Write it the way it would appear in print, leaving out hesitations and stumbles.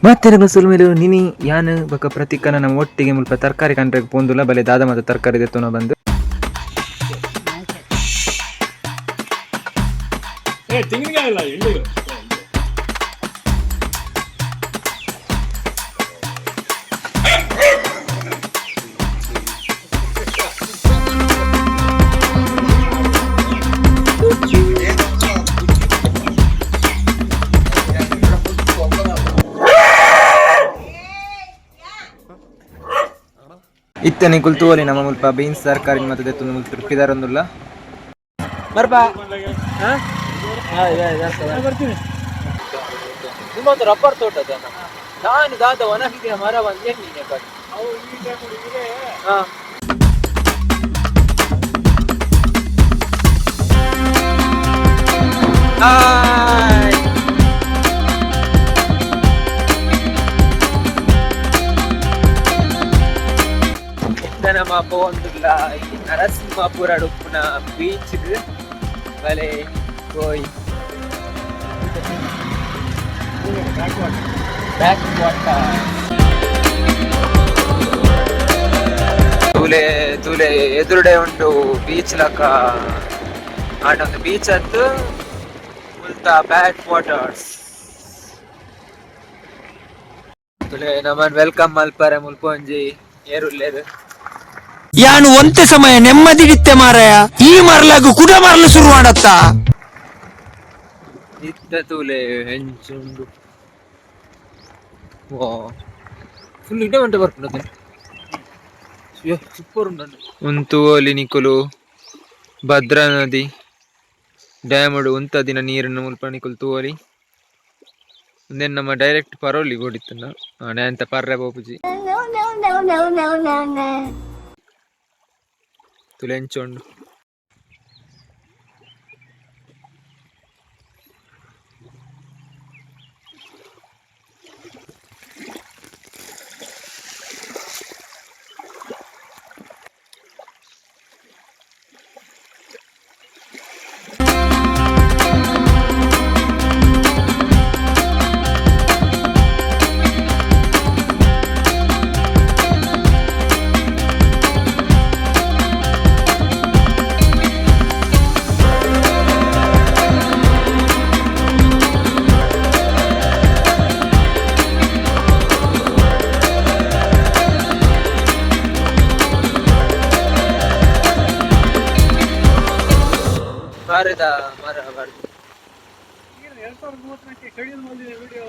ಮತ್ತೆ ಬಸಲ್ಮೇಲೆ ನಿನಿ ಯಾನ್ ಬಕ ಪ್ರತಿಕನ ನಮ್ಮ ಒಟ್ಟಿಗೆ ಮುಲ್ಪ ತರಕಾರಿ ಕಂಡ್ರೆ ಪೋಂದುಲ ಬಲೆ ದಾದ ಮತ್ತು ತರಕಾರಿ ದೆತ್ತುನ ಬಂದು ಇತ್ತನೆ ಕುಲ್ತುವಲಿ ನಮ್ಮ ಮುಲ್ಪ ಬೀನ್ಸ್ ತರಕಾರಿ ಮತ್ತೆ ದೆತ್ತು ಮುಲ್ಪ ತೃಪ್ತಿದಾರೊಂದುಲ್ಲ ಬರ್ಬಾ ಬರ್ತೀನಿ ನಿಮ್ಮೊಂದು ರಬ್ಬರ್ ತೋಟದ ನಾನು ದಾದ ಒಣಗಿದ ಮರ ಬಂದು ಏನಿದೆ ಕಡೆ ನಮ್ಮ ಪೋಂದುಲ್ಲ ಈ ನರಸಿಂಹಪುರ ಉಪ್ಪುನ ಬೀಚ್ ಬಲೆ ಹೋಯ್ ಬ್ಯಾಕ್ ವಾಟರ್ ತೂಲೆ ತೂಲೆ ಎದುರುಡೆ ಉಂಟು ಬೀಚ್ ಲಕ ಆಟ ಒಂದು ಬೀಚ್ ಅತ್ತು ಮುಲ್ತ ಬ್ಯಾಕ್ ವಾಟರ್ಸ್ ತೂಲೆ ನಮ್ಮನ್ ವೆಲ್ಕಮ್ ಮಲ್ಪರೆ ಮುಲ್ಪೊಂಜಿ ಏರುಲ್ಲೇದು ಯಾನು ಒಂತೆ ಸಮಯ ನೆಮ್ಮದಿಗಿತ್ತೆ ಮಾರಾಯ ಈ ಮರಲಾಗ ಕುಡ ಮರಲು ಶುರು ಮಾಡತ್ತ ಇತ್ತ ತೂಲೆ ಹೆಂಚುಂಡು ವಾ ಫುಲ್ ಇಡ ಗಂಟೆ ಬರ್ಪುಂಡು ಸೂಪರ್ ಉಂಟು ಉಂತು ಅಲ್ಲಿ ನಿಕುಲು ಭದ್ರಾ ನದಿ ಡ್ಯಾಮ್ ಉಂತ ದಿನ ನೀರನ್ನು ಮುಲ್ಪ ನಿಕುಲು ತೂವಲಿ ಒಂದೇ ನಮ್ಮ ಡೈರೆಕ್ಟ್ ಪರೋಲಿ ಓಡಿತ್ತು ಅಂತ ಪರ್ರೆ ಬೋಪುಜಿ ತುಲೆಂಚೊಂಡು ಮರದ ಮರ ಬರ್ದು 2030 ಕಡಿಮೆ ಮಾಡಿದ ವಿಡಿಯೋ